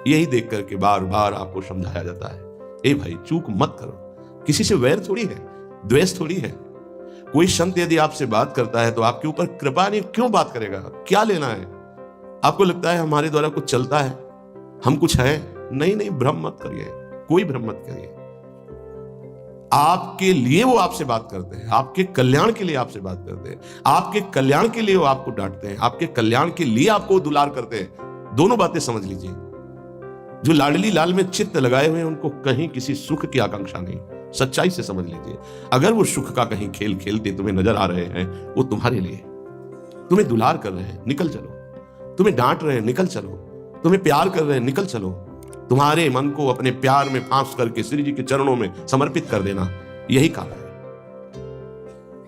यही देख करके बार बार आपको समझाया जाता है, ए भाई चूक मत करो। किसी से वैर थोड़ी है, द्वेष थोड़ी है। कोई संत यदि आपसे बात करता है तो आपके ऊपर कृपा नहीं, क्यों बात करेगा? क्या लेना है? आपको लगता है हमारे द्वारा कुछ चलता है, हम कुछ है? नहीं नहीं, भ्रम मत करिए, कोई भ्रम मत करिए। आपके लिए वो आपसे बात करते हैं, आपके कल्याण के लिए आपसे बात करते हैं, आपके कल्याण के लिए वो आपको डांटते हैं, आपके कल्याण के लिए आपको दुलार करते हैं। दोनों बातें समझ लीजिए। जो लाडली लाल में चित्त लगाए हुए हैं उनको कहीं किसी सुख की आकांक्षा नहीं। सच्चाई से समझ लीजिए, अगर वो सुख का कहीं खेल खेलते तुम्हें नजर आ रहे हैं, वो तुम्हारे लिए। तुम्हें दुलार कर रहे हैं, निकल चलो। तुम्हें डांट रहे हैं, निकल चलो। तुम्हें प्यार कर रहे हैं, निकल चलो। तुम्हारे मन को अपने प्यार में फांस करके श्री जी के चरणों में समर्पित कर देना, यही कार्य है।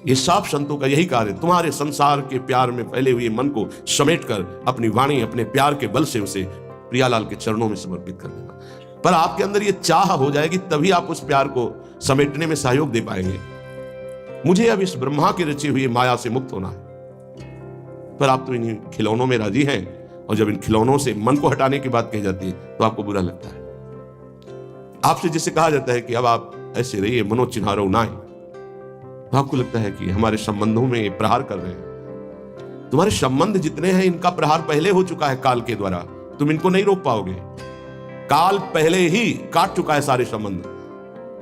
ये सब संतों का यही कार्य है। तुम्हारे संसार के प्यार में फैले हुए मन को समेटकर अपनी वाणी, अपने प्यार के बल से उसे प्रियालाल के चरणों में समर्पित कर देना। पर आपके अंदर ये चाह हो जाएगी, तभी आप उस प्यार को समेटने में सहयोग दे पाएंगे। मुझे अब इस ब्रह्मा की रची हुई माया से मुक्त होना है। पर आप तो इन खिलौनों में राजी हैं, और जब इन खिलौनों से मन को हटाने की बात कही जाती है तो आपको बुरा लगता है। आपसे जिसे कहा जाता है कि अब आप ऐसे रहिए, मनो चिन्हारो नाय, तो आपको लगता है कि हमारे संबंधों में ये प्रहार कर रहे हैं। तुम्हारे संबंध जितने हैं, इनका प्रहार पहले हो चुका है काल के द्वारा, तुम इनको नहीं रोक पाओगे। काल पहले ही काट चुका है सारे संबंध।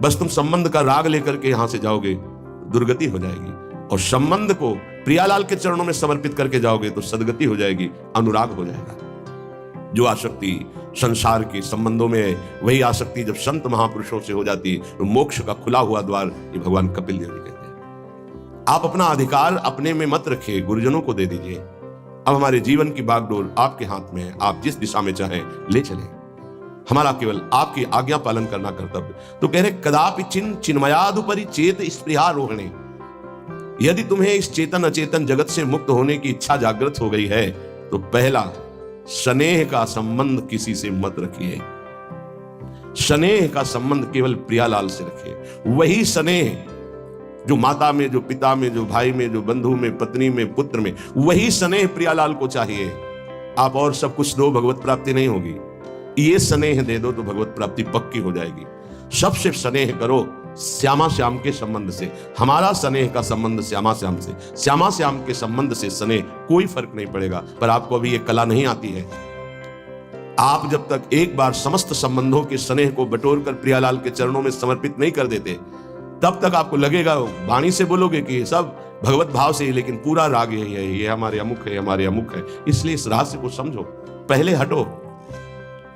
बस तुम संबंध का राग लेकर के यहां से जाओगे, दुर्गति हो जाएगी। और संबंध को प्रियालाल के चरणों में समर्पित करके जाओगे तो सदगति हो जाएगी, अनुराग हो जाएगा। जो आसक्ति संसार के संबंधों में है, वही आसक्ति जब संत महापुरुषों से हो जाती है तो मोक्ष का खुला हुआ द्वार ये भगवान कपिल देव जी कहते हैं। आप अपना अधिकार अपने में मत रखिए, गुरुजनों को दे दीजिए। अब हमारे जीवन की बागडोर आपके हाथ में है, आप जिस दिशा में चाहें ले चलें। हमारा केवल आपकी आज्ञा पालन करना कर्तव्य। तो कह रहे कदापि चिन्ह चिन्मयादुपरि चेत स्पृहा रोहिणी। यदि तुम्हें इस चेतन अचेतन जगत से मुक्त होने की इच्छा जागृत हो गई है तो पहला, स्नेह का संबंध किसी से मत रखिए। स्नेह का संबंध केवल प्रियालाल से रखिए। वही स्नेह जो माता में, जो पिता में, जो भाई में, जो बंधु में, पत्नी में, पुत्र में, वही स्नेह प्रियालाल को चाहिए। आप और सब कुछ दो, भगवत प्राप्ति नहीं होगी। ये स्नेह दे दो तो भगवत प्राप्ति पक्की हो जाएगी। सबसे स्नेह करो श्यामा श्याम के संबंध से। हमारा स्नेह का संबंध श्यामा श्याम से, श्यामा श्याम के संबंध से स्नेह कोई फर्क नहीं पड़ेगा। पर आपको अभी ये कला नहीं आती है। आप जब तक एक बार समस्त संबंधों के स्नेह को बटोर कर प्रियालाल के चरणों में समर्पित नहीं कर देते, तब तक आपको लगेगा, वाणी से बोलोगे कि सब भगवत भाव से ही, लेकिन पूरा राग यही है, ये हमारे अमुक है, हमारे अमुक है। इसलिए इस रहस्य को समझो, पहले हटो।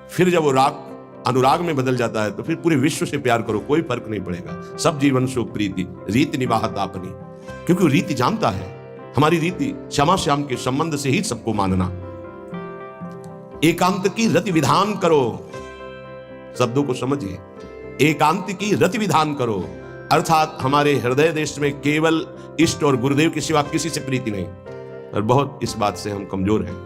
फिर जब वो राग अनुराग में बदल जाता है तो फिर पूरे विश्व से प्यार करो, कोई फर्क नहीं पड़ेगा। सब जीवन सुख प्रीति रीति निवाहत आपनी, क्योंकि रीति जानता है हमारी रीति श्यामा श्याम के संबंध से ही सबको मानना। एकांत की रति विधान करो, शब्दों को समझिए। एकांत की रति विधान करो, अर्थात हमारे हृदय देश में केवल इष्ट और गुरुदेव के सिवा किसी से प्रीति नहीं। और बहुत इस बात से हम कमजोर हैं।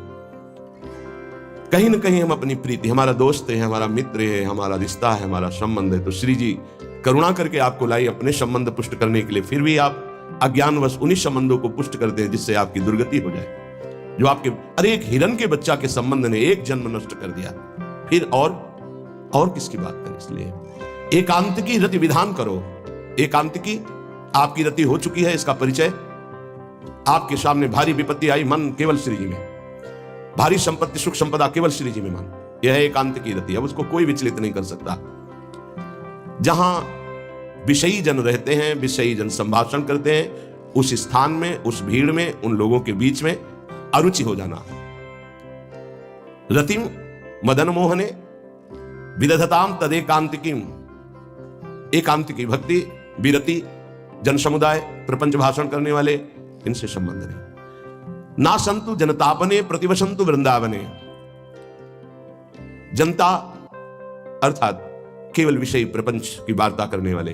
कहीं ना कहीं हम अपनी प्रीति, हमारा दोस्त है, हमारा मित्र है, हमारा रिश्ता है, हमारा संबंध है, तो श्री जी करुणा करके आपको लाई अपने संबंध पुष्ट करने के लिए। फिर भी आप अज्ञानवश उन्हीं संबंधों को पुष्ट करते हैं जिससे आपकी दुर्गति हो जाए। जो आपके, अरे एक हिरण के बच्चा के संबंध ने एक जन्म नष्ट कर दिया, फिर और किसकी बात करें। इसलिए एकांत की रति विधान करो। एकांत की आपकी रति हो चुकी है, इसका परिचय। आपके सामने भारी विपत्ति आई, मन केवल श्री जी में, भारी संपत्ति सुख संपदा केवल श्री जी में मन, यह है एकांत की रति। अब उसको कोई विचलित नहीं कर सकता। जहां विषयी जन रहते हैं, विषयी जन संभाषण करते हैं, उस स्थान में, उस भीड़ में, उन लोगों के बीच में अरुचि हो जाना। रतिम मदन मोहने विदधताम तदेकांतिकीम। एकांत की भक्ति, विरति, जन समुदाय, प्रपंच भाषण करने वाले, इनसे संबंध नहीं। ना संतु जनतापने प्रतिवसंतु वृंदावने। जनता अर्थात केवल विषय प्रपंच की वार्ता करने वाले।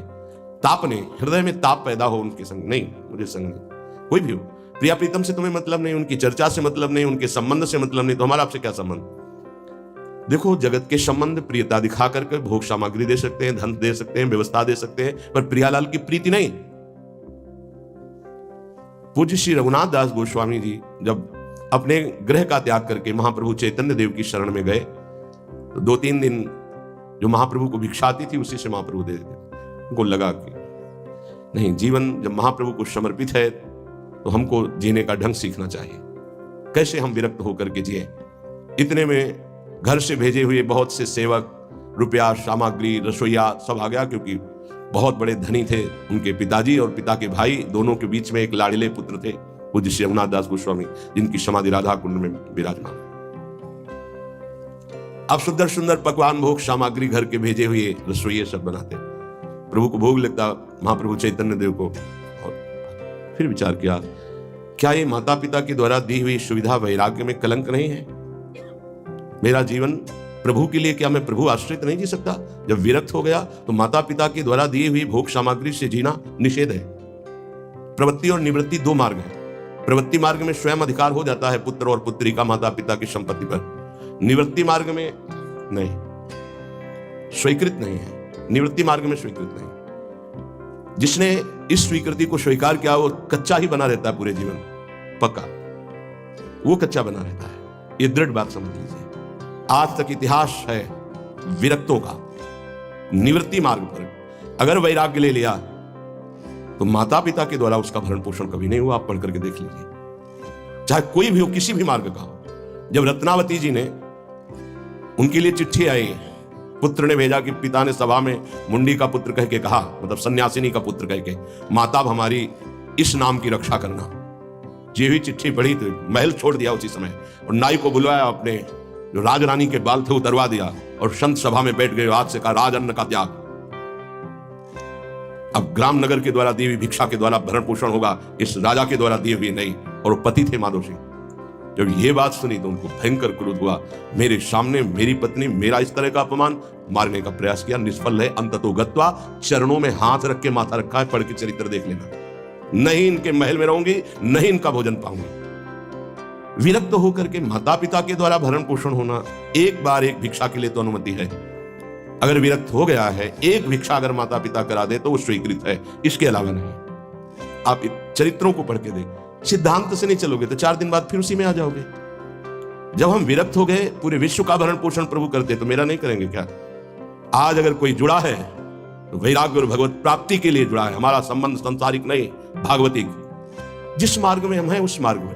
तापने, हृदय में ताप पैदा हो उनके संग नहीं, मुझे संग नहीं। कोई भी हो, प्रिया प्रीतम से तुम्हें मतलब नहीं, उनकी चर्चा से मतलब नहीं, उनके संबंध से मतलब नहीं, तो हमारा आपसे क्या संबंध। देखो, जगत के संबंध प्रियता दिखा करके भोग सामग्री दे सकते हैं, धन दे सकते हैं, व्यवस्था दे सकते हैं, पर प्रियालाल की प्रीति नहीं। पूज्य श्री रघुनाथ दास गोस्वामी जी जब अपने गृह का त्याग करके महाप्रभु चैतन्य देव की शरण में गए तो 2-3 दिन जो महाप्रभु को भिक्षा आती थी उसी से महाप्रभु दे देते। उनको लगा कि नहीं, जीवन जब महाप्रभु को समर्पित है तो हमको जीने का ढंग सीखना चाहिए, कैसे हम विरक्त होकर के जिए। इतने में घर से भेजे हुए बहुत से सेवक, रुपया, सामग्री, रसोईया सब आ गया, क्योंकि बहुत बड़े धनी थे उनके पिताजी और पिता के भाई दोनों के बीच में एक लाड़िले पुत्र थे पूज्य श्री रघुनाथ दास गोस्वामी, जिनकी समाधि राधा कुंड में विराजमान है। अब सुंदर सुंदर पकवान, भोग सामग्री घर के भेजे हुए रसोइये सब बनाते, प्रभु को भोग लगता महाप्रभु चैतन्य देव को। और फिर विचार किया, क्या ये माता पिता के द्वारा दी हुई सुविधा वैराग्य में कलंक नहीं है? मेरा जीवन प्रभु के लिए, क्या मैं प्रभु आश्रित नहीं जी सकता? जब विरक्त हो गया तो माता पिता के द्वारा दी हुई भोग सामग्री से जीना निषेध है। प्रवृत्ति और निवृत्ति 2 मार्ग है। प्रवृत्ति मार्ग में स्वयं अधिकार हो जाता है पुत्र और पुत्री का माता पिता की संपत्ति पर, निवृत्ति मार्ग में नहीं, स्वीकृत नहीं है। निवृत्ति मार्ग में स्वीकृत नहीं। जिसने इस स्वीकृति को स्वीकार किया वो कच्चा ही बना रहता है पूरे जीवन, पक्का वो कच्चा बना रहता है। ये दृढ़ बात समझ लीजिए। आज तक इतिहास है विरक्तों का। निवृत्ति मार्ग पर अगर वैराग्य ले लिया तो माता पिता के द्वारा उसका भरण पोषण कभी नहीं हुआ। आप पढ़ करके देख लीजिए, चाहे कोई भी हो, किसी भी मार्ग का हो। जब रत्नावती जी ने, उनके लिए चिट्ठी आई, पुत्र ने भेजा कि पिता ने सभा में मुंडी का पुत्र कह के कहा, मतलब सन्यासिनी का पुत्र कह के, माता हमारी इस नाम की रक्षा करना। ये हुई चिट्ठी पढ़ी तो महल छोड़ दिया उसी समय और नाई को बुलवाया, अपने जो राजरानी के बाल थे उतरवा दिया और संत सभा में बैठ गए। आज से कहा राज अन्न का त्याग। अब ग्राम नगर के द्वारा दी हुई भिक्षा के द्वारा भरण पोषण होगा, इस राजा के द्वारा दिए हुए नहीं। और वो पति थे माधव सिंह। जब ये बात सुनी तो उनको भयंकर क्रोध हुआ। मेरे सामने मेरी पत्नी मेरा इस तरह का अपमान, मारने का प्रयास किया, निष्फल है। अंततो गत्वा, चरणों में हाथ रख के माथा रखा है, पढ़ के चरित्र देख लेना। नहीं इनके महल में रहूंगी, नहीं इनका भोजन पाऊंगी। विरक्त होकर के माता पिता के द्वारा भरण पोषण होना एक बार एक भिक्षा के लिए तो अनुमति है। अगर विरक्त हो गया है, एक भिक्षा अगर माता पिता करा दे तो वो स्वीकृत है, इसके अलावा नहीं। आप चरित्रों को पढ़ के देख, सिद्धांत से नहीं चलोगे तो 4 दिन बाद फिर उसी में आ जाओगे। जब हम विरक्त हो गए, पूरे विश्व का भरण पोषण प्रभु करते, तो मेरा नहीं करेंगे क्या? आज अगर कोई जुड़ा है तो वैराग्य और भगवत प्राप्ति के लिए जुड़ा है। हमारा संबंध संसारिक नहीं, भागवतिक। जिस मार्ग में हम हैं उस मार्ग में।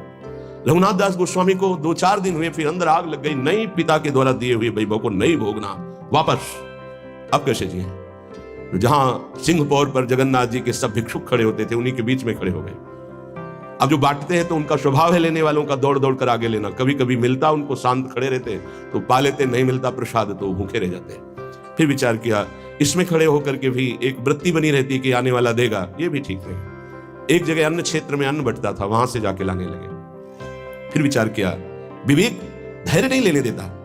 रघुनाथ दास गोस्वामी को 2-4 दिन हुए, फिर अंदर आग लग गई। नहीं, पिता के द्वारा दिए हुए वैभव को नहीं भोगना, वापस। अब कैसे जिए? जहां सिंहपौर पर जगन्नाथ जी के सब भिक्षुक खड़े होते थे, उन्हीं के बीच में खड़े हो गए। अब जो बांटते हैं तो उनका स्वभाव है लेने वालों का दौड़ दौड़ कर आगे लेना। कभी कभी मिलता उनको, शांत खड़े रहते तो पा लेते, नहीं मिलता प्रसाद तो भूखे रह जाते। फिर विचार किया, इसमें खड़े होकर के भी एक वृत्ति बनी रहती कि आने वाला देगा, ये भी ठीक नहीं। एक जगह अन्य क्षेत्र में अन्न बंटता था, वहां से जाके लाने लगे। फिर विचार किया, विवेक धैर्य नहीं लेने देता।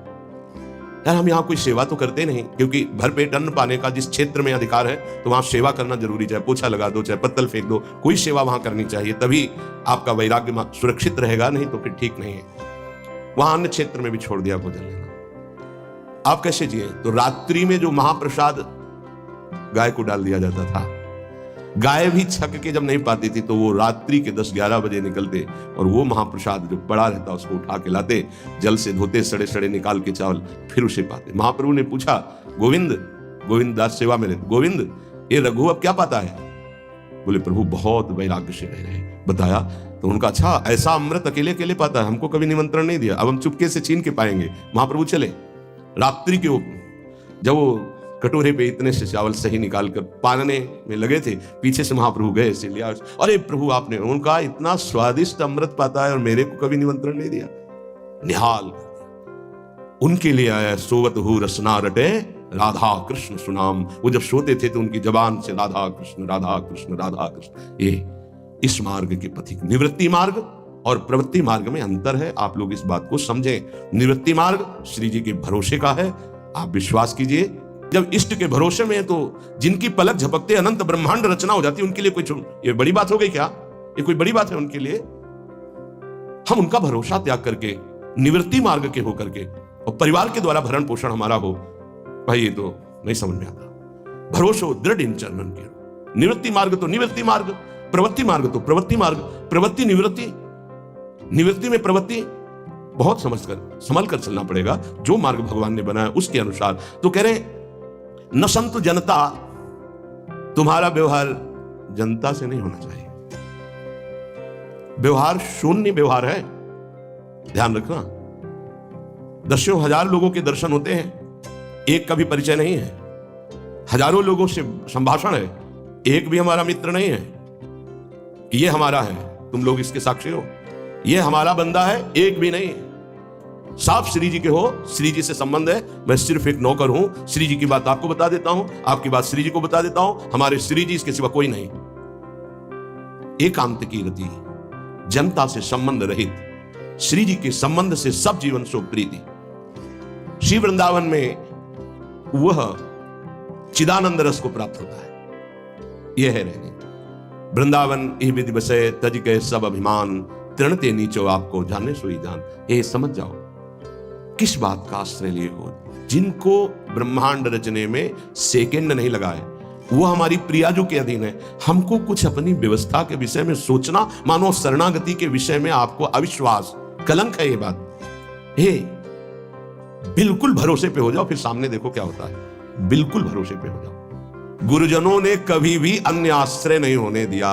यार हम यहाँ कोई सेवा तो करते नहीं, क्योंकि भरपेट अन्न पाने का जिस क्षेत्र में अधिकार है तो वहां सेवा करना जरूरी। चाहे पोछा लगा दो, चाहे पत्तल फेंक दो, कोई सेवा वहां करनी चाहिए, तभी आपका वैराग्य सुरक्षित रहेगा, नहीं तो फिर ठीक नहीं है। वहां अन्य क्षेत्र में भी छोड़ दिया भोजन लेना। आप कैसे जिए? तो रात्रि में जो महाप्रसाद गाय को डाल दिया जाता था, गाय भी छक के जब नहीं पाती थी तो वो रात्रि के 10-11 बजे निकलते और वो महाप्रसाद जो पड़ा रहता उसको उठा के लाते, जल से धोते, सड़े सड़े निकाल के चावल, फिर उसे पाते। महाप्रभु ने पूछा, गोविंद दास सेवा में रहते, गोविंद ये रघु अब क्या पाता है? बोले प्रभु बहुत वैराग्य से रह रहे हैं। बताया तो उनका, अच्छा ऐसा अमृत अकेले अकेले पाता है, हमको कभी निमंत्रण नहीं दिया, अब हम चुपके से छीन के पाएंगे। महाप्रभु चले रात्रि के, जब वो कटोरे पे इतने से चावल सही निकाल कर पालने में लगे थे, पीछे से महाप्रभु गए, से लिया। अरे प्रभु आपने, उनका इतना स्वादिष्ट अमृत पाता है और मेरे को कभी निमंत्रण नहीं दिया। निहाल उनके लिए आया, सोवत हु रसना रटे राधा कृष्ण सुनाम। वो जब सोते थे तो उनकी जबान से राधा कृष्ण राधा कृष्ण राधा कृष्ण। ये इस मार्ग के पथिक। निवृत्ति मार्ग और प्रवृत्ति मार्ग में अंतर है, आप लोग इस बात को समझें। निवृत्ति मार्ग श्री जी के भरोसे का है, आप विश्वास कीजिए। जब इष्ट के भरोसे में है तो जिनकी पलक झपकते अनंत ब्रह्मांड रचना हो जाती है, उनके लिए कोई ये बड़ी बात हो गई क्या? ये कोई बड़ी बात है उनके लिए? हम उनका भरोसा त्याग करके निवृत्ति मार्ग के होकर के और परिवार के द्वारा भरण पोषण हमारा हो, भाई ये तो नहीं समझ में आता। भरोसा दृढ़ इन चरणन के। निवृत्ति मार्ग तो निवृत्ति मार्ग, प्रवृत्ति मार्ग तो प्रवृत्ति मार्ग। प्रवृत्ति निवृत्ति, निवृत्ति में प्रवृत्ति, बहुत संभल कर चलना पड़ेगा, जो मार्ग भगवान ने बनाया उसके अनुसार। तो कह रहे न संतु जनता, तुम्हारा व्यवहार जनता से नहीं होना चाहिए। व्यवहार शून्य व्यवहार है, ध्यान रखना। दसियों हजार लोगों के दर्शन होते हैं, एक का भी परिचय नहीं है। हजारों लोगों से संभाषण है, एक भी हमारा मित्र नहीं है कि ये हमारा है, तुम लोग इसके साक्षी हो, ये हमारा बंदा है, एक भी नहीं। साफ श्री जी के हो, श्री जी से संबंध है, मैं सिर्फ एक नौकर हूं, श्री जी की बात आपको बता देता हूं, आपकी बात श्री जी को बता देता हूं, हमारे श्री जी इसके सिवा कोई नहीं। एकांत की रति, जनता से संबंध रहित, श्री जी के संबंध से सब जीवन शोक प्रीति। श्री वृंदावन में वह चिदानंद रस को प्राप्त होता है। यह है रहने वृंदावन यह विधि बसे, तज के सब अभिमान, तृणते नीचो आपको जाने सोई जान। ये समझ जाओ किस बात का आश्रय लिए हो। जिनको ब्रह्मांड रचने में सेकंड नहीं लगाए, वो हमारी प्रियाजू के अधीन है। हमको कुछ अपनी व्यवस्था के विषय में सोचना, मानो शरणागति के विषय में आपको अविश्वास, कलंक है ये बात। हे बिल्कुल भरोसे पे हो जाओ, फिर सामने देखो क्या होता है। बिल्कुल भरोसे पे हो जाओ। गुरुजनों ने कभी भी अन्य आश्रय नहीं होने दिया,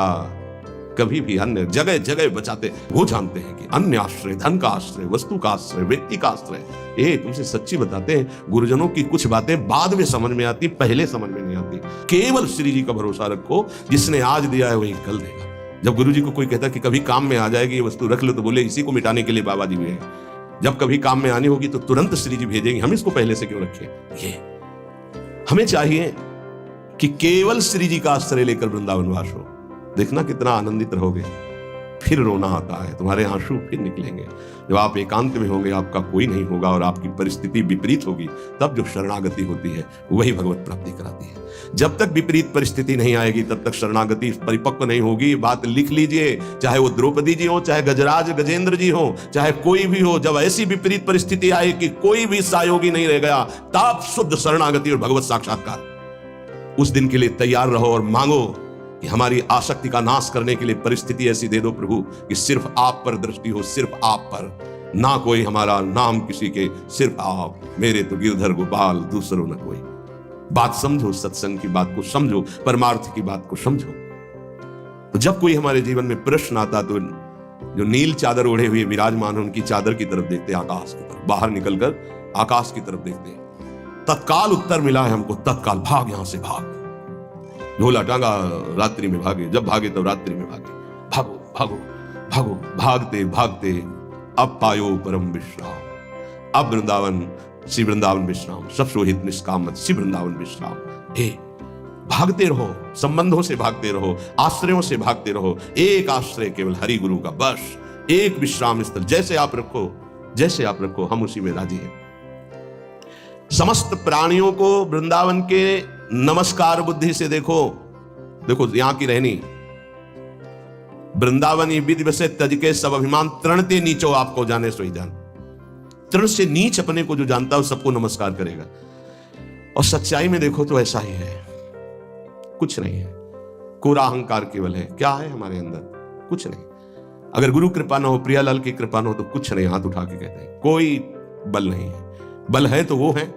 कभी भी अन्य जगह जगह बचाते। वो जानते हैं कि अन्य आश्रय, धन का आश्रय, वस्तु का आश्रय, व्यक्ति का आश्रय। ये तुमसे सच्ची बताते हैं, गुरुजनों की कुछ बातें बाद में समझ में आती, पहले समझ में नहीं आती। केवल श्री जी का भरोसा रखो, जिसने आज दिया है वही कल देगा। जब गुरु जी को कोई कहता कि कभी काम में आ जाएगी ये वस्तु, रख लो, तो बोले इसी को मिटाने के लिए बाबा जी हुए हैं। जब कभी काम में आनी होगी तो तुरंत श्री जी भेजेंगे, हम इसको पहले से क्यों रखें। ये हमें चाहिए कि केवल श्री जी का आश्रय लेकर वृंदावन वास हो। देखना कितना आनंदित रहोगे। फिर रोना आता है, तुम्हारे आंसू फिर निकलेंगे। जब आप एकांत में होंगे, आपका कोई नहीं होगा और आपकी परिस्थिति विपरीत होगी, तब जो शरणागति होती है वही भगवत प्राप्ति कराती है। जब तक विपरीत परिस्थिति नहीं आएगी, तब तक शरणागति परिपक्व नहीं होगी। बात लिख लीजिए, चाहे वो द्रौपदी जी हो, चाहे गजराज गजेंद्र जी हो, चाहे कोई भी हो, जब ऐसी विपरीत परिस्थिति आए कि कोई भी सहयोगी नहीं रह गया, तब शुद्ध शरणागति और भगवत साक्षात्कार। उस दिन के लिए तैयार रहो और मांगो कि हमारी आसक्ति का नाश करने के लिए परिस्थिति ऐसी दे दो प्रभु कि सिर्फ आप पर दृष्टि हो, सिर्फ आप पर, ना कोई हमारा, नाम किसी के, सिर्फ आप। मेरे तो गिरधर गोपाल, दूसरों न कोई। बात समझो, सत्संग की बात को समझो, परमार्थ की बात को समझो। तो जब कोई हमारे जीवन में प्रश्न आता तो जो नील चादर ओढ़े हुए विराजमान है, उनकी चादर की तरफ देखते, आकाश की तरफ, बाहर निकलकर आकाश की तरफ देखते। तत्काल उत्तर मिला है हमको, तत्काल भाग, यहां से भाग। झोला टांगा, रात्रि में भागे, जब भागे तब रात्रि में भागे। भागो भागो भागो, भागते भागते अब पायो परम विश्राम। अब वृंदावन, श्री वृंदावन विश्राम, सब सोहित निष्काम श्री वृंदावन विश्राम। हे भागते रहो, संबंधों से भागते रहो, आश्रयों से भागते रहो। एक आश्रय केवल हरि गुरु का, बस एक विश्राम स्थल। जैसे आप रखो, जैसे आप रखो, हम उसी में राजी हैं। समस्त प्राणियों को वृंदावन के नमस्कार बुद्धि से देखो। देखो यहां की रहनी, वृंदावन विधि बसे, तज के सब अभिमान, तृणते नीचो आपको जाने सोई जान। तृण से नीच अपने को जो जानता है, सबको नमस्कार करेगा। और सच्चाई में देखो तो ऐसा ही है, कुछ नहीं है। कोरा अहंकार केवल है। क्या है हमारे अंदर? कुछ नहीं। अगर गुरु कृपा ना हो, प्रियालाल की कृपा ना हो, तो कुछ नहीं। हाथ उठा के कहते हैं कोई बल नहीं है। बल है तो वो है,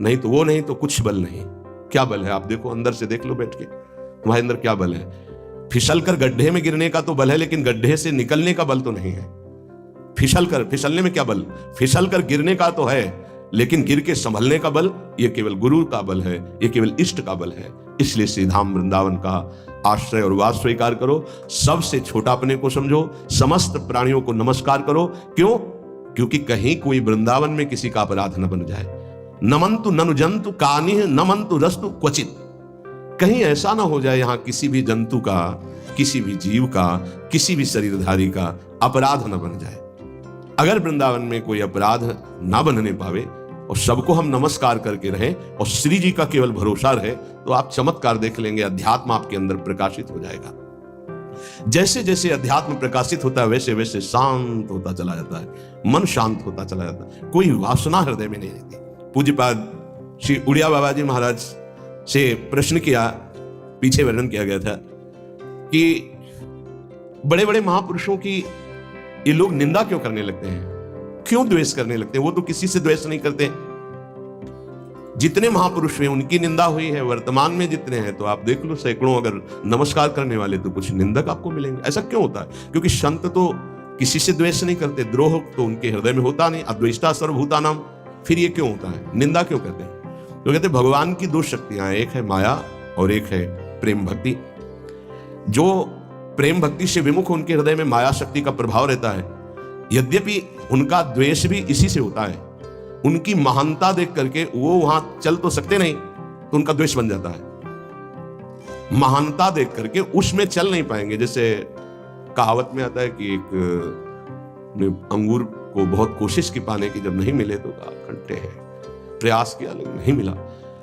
नहीं तो वो नहीं, तो कुछ बल नहीं। क्या बल है? आप देखो, अंदर से देख लो बैठ के, तुम्हारे अंदर क्या बल है। फिसल कर गड्ढे में गिरने का तो बल है, लेकिन गड्ढे से निकलने का बल तो नहीं है। फिसलने में क्या बल? फिसल कर गिरने का तो है, लेकिन गिर के संभलने का बल, ये केवल गुरु का बल है, ये केवल इष्ट का बल है। इसलिए श्री धाम वृंदावन का आश्रय और वास स्वीकार करो। सबसे छोटा अपने को समझो, समस्त प्राणियों को नमस्कार करो। क्यों? क्योंकि कहीं कोई वृंदावन में किसी का अपराध न बन जाए। नमंतु ननु जंतु कानिह नमंतु रस्तु क्वचित। कहीं ऐसा ना हो जाए यहां किसी भी जंतु का, किसी भी जीव का, किसी भी शरीरधारी का अपराध न बन जाए। अगर वृंदावन में कोई अपराध ना बनने पावे और सबको हम नमस्कार करके रहें और श्री जी का केवल भरोसा रहे, तो आप चमत्कार देख लेंगे। अध्यात्म आपके अंदर प्रकाशित हो जाएगा। जैसे जैसे अध्यात्म प्रकाशित होता है, वैसे वैसे शांत होता चला जाता है, मन शांत होता चला जाता है, कोई वासना हृदय में नहीं रहती। पूज्यपाद श्री उड़िया बाबा जी महाराज से प्रश्न किया, पीछे वर्णन किया गया था कि बड़े बड़े महापुरुषों की ये लोग निंदा क्यों करने लगते हैं। क्यों द्वेष करने लगते हैं? वो तो किसी से द्वेष नहीं करते। जितने महापुरुष हैं उनकी निंदा हुई है, वर्तमान में जितने हैं तो आप देख लो सैकड़ों अगर नमस्कार करने वाले तो कुछ निंदक आपको मिलेंगे। ऐसा क्यों होता है? क्योंकि संत तो किसी से द्वेष नहीं करते, द्रोह तो उनके हृदय में होता नहीं, अद्वेष्टा सर्वभूतानाम। फिर ये क्यों होता है? निंदा क्यों करते हैं? तो कहते हैं भगवान की दो शक्तियां, एक है माया और एक है प्रेम भक्ति। जो प्रेम भक्ति से विमुख उनके हृदय में माया शक्ति का प्रभाव रहता है, यद्यपि उनका द्वेष भी इसी से होता है। उनकी महानता देख करके वो वहां चल तो सकते नहीं, तो उनका द्वेष बन जाता है। महानता देख करके उसमें चल नहीं पाएंगे। जैसे कहावत में आता है कि एक अंगूर को बहुत कोशिश की पाने की, जब नहीं मिले तो खट्टे हैं, प्रयास किया लेकिन नहीं मिला।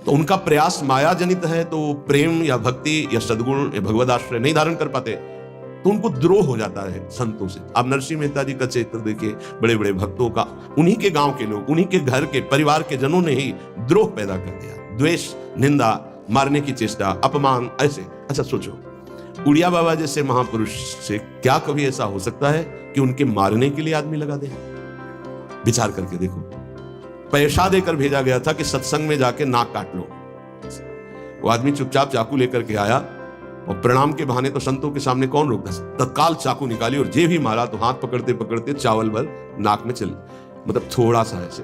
तो उनका प्रयास माया जनित है, तो प्रेम या भक्ति या सद्गुण या भगवद आश्रय नहीं धारण कर पाते, तो उनको द्रोह हो जाता है संतों से। आप नरसिंह मेहता जी का चरित्र देखिए, बड़े बड़े भक्तों का, उन्हीं के गांव के लोग, उन्हीं के घर के परिवार के जनों ने ही द्रोह पैदा कर दिया। द्वेष, निंदा, मारने की चेष्टा, अपमान, ऐसे। अच्छा सोचो, उड़िया बाबा जैसे महापुरुष से क्या कभी ऐसा हो सकता है कि उनके मारने के लिए आदमी लगा दे? विचार करके देखो। पैसा देकर भेजा गया था कि सत्संग में जाके नाक काट लो। वो आदमी चुपचाप चाकू लेकर के आया और प्रणाम के बहाने तो संतों के सामने कौन रोकता? तत्काल चाकू निकाली और जे भी मारा तो हाथ पकड़ते पकड़ते चावल भर नाक में चल, मतलब थोड़ा सा ऐसे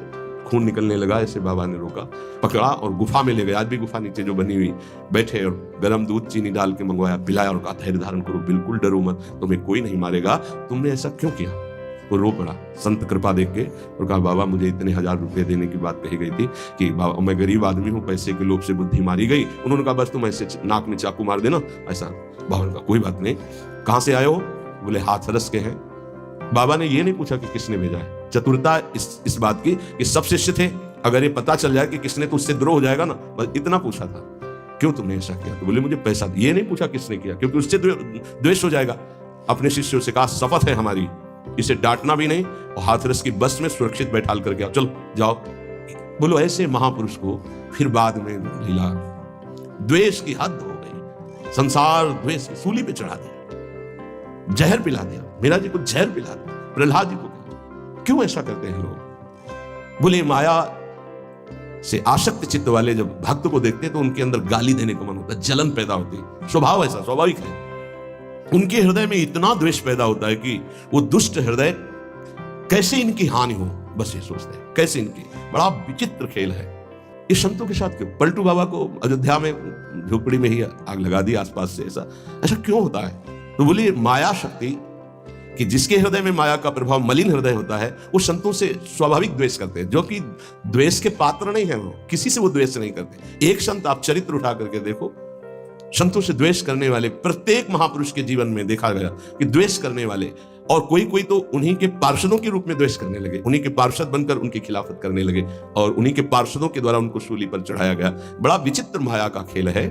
खून निकलने लगा। ऐसे बाबा ने रोका, पकड़ा और गुफा में ले गए। आज भी गुफा नीचे जो बनी हुई, बैठे और गर्म दूध चीनी डाल के मंगवाया, पिलाया और कहा धैर्य धारण करो, बिल्कुल डरो मत, तुम्हें कोई नहीं मारेगा, तुमने ऐसा क्यों किया? वो रो पड़ा संत कृपा देख के और कहा बाबा मुझे इतने 1000 रुपए देने की बात कही गई थी कि बाबा मैं गरीब आदमी हूँ, पैसे के लोभ से बुद्धि मारी गई। उन्होंने कहा बस तुम ऐसे नाक में चाकू मार देना ऐसा। बाबा ने कहा कोई बात नहीं। कहां से आए हो? बोले हाथरस के हैं। बाबा ने ये नहीं पूछा कि किसने भेजा है। चतुरता इस बात की कि सब शिष्य थे, अगर ये पता चल जाए कि किसने, तो उससे द्रोह हो जाएगा ना, बस इतना पूछा था क्यों तुमने ऐसा किया? तो बोले मुझे पैसा। ये नहीं पूछा किसने किया, क्योंकि उससे द्वेष हो जाएगा। अपने शिष्यों से कहा शपथ है हमारी, इसे डांटना भी नहीं और हाथरस की बस में सुरक्षित बैठाल करके आओ, चलो जाओ। बोलो ऐसे महापुरुष को फिर बाद में लीला, द्वेष की हद हो गई, संसार द्वेष की सूली पे चढ़ा दिया, जहर पिला दिया। मीरा जी को जहर पिला दिया, प्रहलाद जी को। क्यों ऐसा करते हैं लोग? बोले माया से आसक्त चित्त वाले जब भक्त को देखते हैं तो उनके अंदर गाली देने का मन होता है, जलन पैदा होती है। स्वभाव ऐसा स्वाभाविक है। उनके हृदय में इतना द्वेष पैदा होता है कि वो दुष्ट हृदय कैसे इनकी हानि हो, बस ये सोचते हैं कैसे इनकी। बड़ा विचित्र खेल है। इस संतों के साथ क्यों? पलटू बाबा को अयोध्या में झोपड़ी में ही आग लगा दी आसपास से। ऐसा क्यों होता है? तो बोलिए माया शक्ति कि जिसके हृदय में माया का प्रभाव, मलिन हृदय होता है, वो संतों से स्वाभाविक द्वेष करते हैं, जो कि द्वेष के पात्र नहीं है। वो किसी से वो द्वेष नहीं करते। एक संत आप चरित्र उठा करके देखो, संतों से द्वेष करने वाले प्रत्येक महापुरुष के जीवन में देखा गया कि द्वेष करने वाले, और कोई तो उन्हीं के पार्षदों के रूप में द्वेष करने लगे, उन्हीं के पार्षद बनकर उनकी खिलाफत करने लगे और उन्हीं के पार्षदों के द्वारा उनको सूली पर चढ़ाया गया। बड़ा विचित्र माया का खेल है।